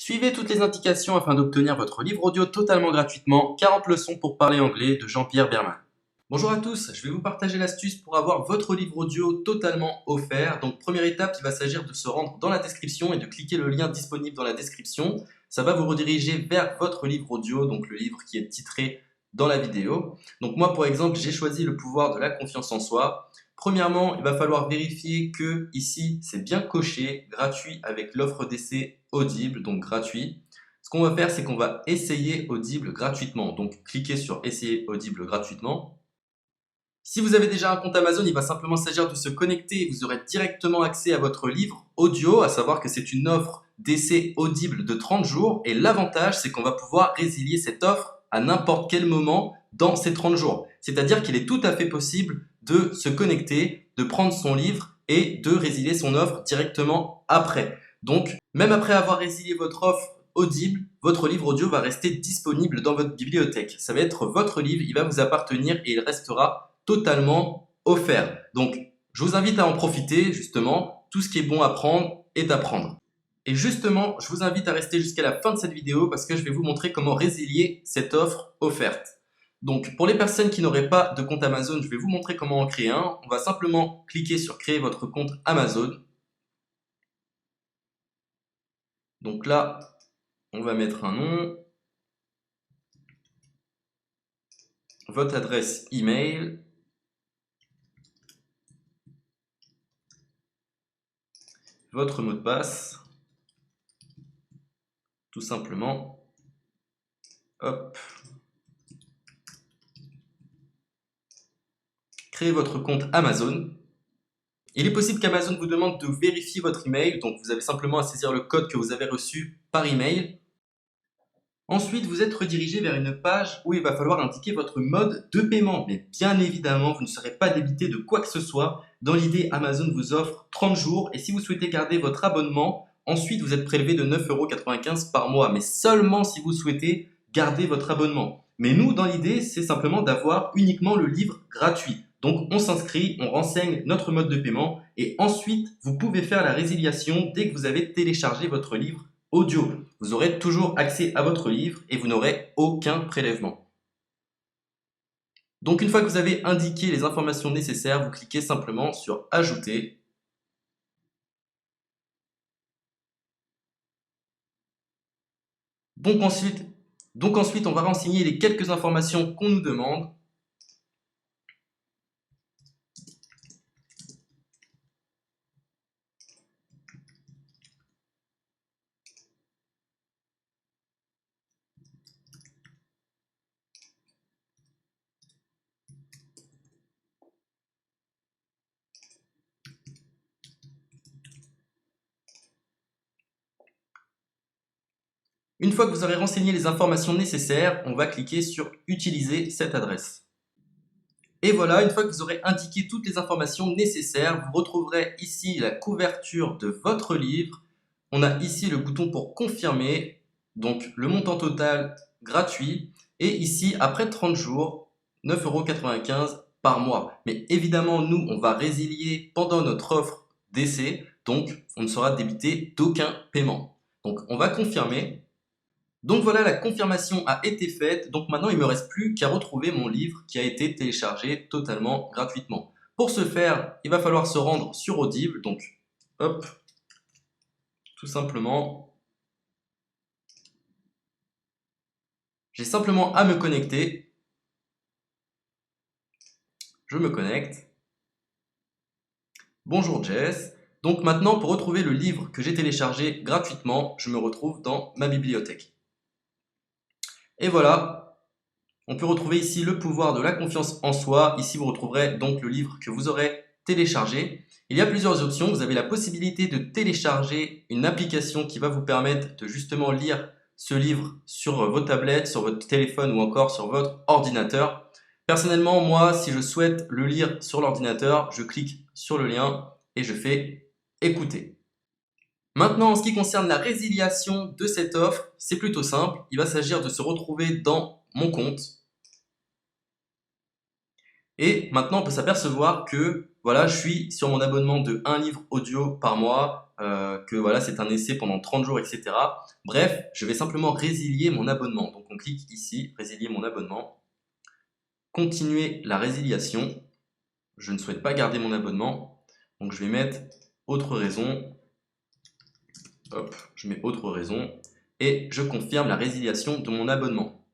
Suivez toutes les indications afin d'obtenir votre livre audio totalement gratuitement, 40 leçons pour parler anglais de Jean-Pierre Berman. Bonjour à tous, je vais vous partager l'astuce pour avoir votre livre audio totalement offert. Donc première étape, il va s'agir de se rendre dans la description et de cliquer le lien disponible dans la description. Ça va vous rediriger vers votre livre audio, donc le livre qui est titré dans la vidéo. Donc moi par exemple, j'ai choisi le pouvoir de la confiance en soi. Premièrement, il va falloir vérifier que ici c'est bien coché, gratuit avec l'offre d'essai Audible, donc gratuit. Ce qu'on va faire, c'est qu'on va essayer Audible gratuitement. Donc cliquez sur essayer Audible gratuitement. Si vous avez déjà un compte Amazon, il va simplement s'agir de se connecter et vous aurez directement accès à votre livre audio, à savoir que c'est une offre d'essai Audible de 30 jours. Et l'avantage, c'est qu'on va pouvoir résilier cette offre à n'importe quel moment dans ces 30 jours. C'est-à-dire qu'il est tout à fait possible de se connecter, de prendre son livre et de résilier son offre directement après. Donc, même après avoir résilié votre offre Audible, votre livre audio va rester disponible dans votre bibliothèque. Ça va être votre livre, il va vous appartenir et il restera totalement offert. Donc, je vous invite à en profiter, justement. Tout ce qui est bon à prendre est à prendre. Et justement, je vous invite à rester jusqu'à la fin de cette vidéo parce que je vais vous montrer comment résilier cette offre offerte. Donc, pour les personnes qui n'auraient pas de compte Amazon, je vais vous montrer comment en créer un. On va simplement cliquer sur créer votre compte Amazon. Donc là, on va mettre un nom, votre adresse email, votre mot de passe, tout simplement. Hop. Créez votre compte Amazon. Il est possible qu'Amazon vous demande de vérifier votre email, donc vous avez simplement à saisir le code que vous avez reçu par email. Ensuite, vous êtes redirigé vers une page où il va falloir indiquer votre mode de paiement. Mais bien évidemment, vous ne serez pas débité de quoi que ce soit. Dans l'idée, Amazon vous offre 30 jours et si vous souhaitez garder votre abonnement, ensuite vous êtes prélevé de 9,95 € par mois, mais seulement si vous souhaitez garder votre abonnement. Mais nous, dans l'idée, c'est simplement d'avoir uniquement le livre gratuit. Donc on s'inscrit, on renseigne notre mode de paiement et ensuite vous pouvez faire la résiliation dès que vous avez téléchargé votre livre audio. Vous aurez toujours accès à votre livre et vous n'aurez aucun prélèvement. Donc une fois que vous avez indiqué les informations nécessaires, vous cliquez simplement sur Ajouter. Donc ensuite, on va renseigner les quelques informations qu'on nous demande. Une fois que vous aurez renseigné les informations nécessaires, on va cliquer sur Utiliser cette adresse. Et voilà, une fois que vous aurez indiqué toutes les informations nécessaires, vous retrouverez ici la couverture de votre livre. On a ici le bouton pour confirmer, donc le montant total gratuit. Et ici, après 30 jours, 9,95 € par mois. Mais évidemment, nous, on va résilier pendant notre offre d'essai, donc on ne sera débité d'aucun paiement. Donc on va confirmer. Donc voilà, la confirmation a été faite. Donc maintenant, il ne me reste plus qu'à retrouver mon livre qui a été téléchargé totalement gratuitement. Pour ce faire, il va falloir se rendre sur Audible. Donc, hop, tout simplement. J'ai simplement à me connecter. Je me connecte. Bonjour Jess. Donc maintenant, pour retrouver le livre que j'ai téléchargé gratuitement, je me retrouve dans ma bibliothèque. Et voilà, on peut retrouver ici le pouvoir de la confiance en soi. Ici, vous retrouverez donc le livre que vous aurez téléchargé. Il y a plusieurs options. Vous avez la possibilité de télécharger une application qui va vous permettre de justement lire ce livre sur vos tablettes, sur votre téléphone ou encore sur votre ordinateur. Personnellement, moi, si je souhaite le lire sur l'ordinateur, je clique sur le lien et je fais écouter. Maintenant, en ce qui concerne la résiliation de cette offre, c'est plutôt simple. Il va s'agir de se retrouver dans mon compte. Et maintenant, on peut s'apercevoir que voilà, je suis sur mon abonnement de 1 livre audio par mois. que voilà, c'est un essai pendant 30 jours, etc. Bref, je vais simplement résilier mon abonnement. Donc on clique ici, résilier mon abonnement, continuer la résiliation. Je ne souhaite pas garder mon abonnement, donc je vais mettre autre raison. Hop, je mets autre raison et je confirme la résiliation de mon abonnement.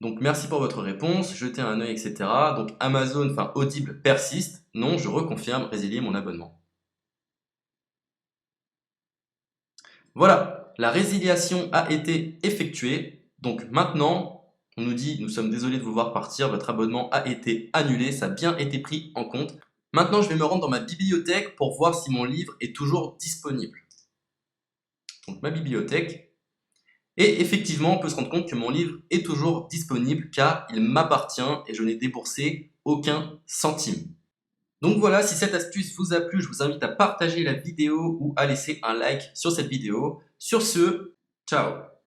Donc merci pour votre réponse, jetez un œil, etc. Donc Amazon, enfin Audible persiste. Non, je reconfirme, résilier mon abonnement. Voilà, la résiliation a été effectuée. Donc maintenant, on nous dit, nous sommes désolés de vous voir partir, votre abonnement a été annulé, ça a bien été pris en compte. Maintenant, je vais me rendre dans ma bibliothèque pour voir si mon livre est toujours disponible. Donc ma bibliothèque. Et effectivement, on peut se rendre compte que mon livre est toujours disponible car il m'appartient et je n'ai déboursé aucun centime. Donc voilà, si cette astuce vous a plu, je vous invite à partager la vidéo ou à laisser un like sur cette vidéo. Sur ce, ciao!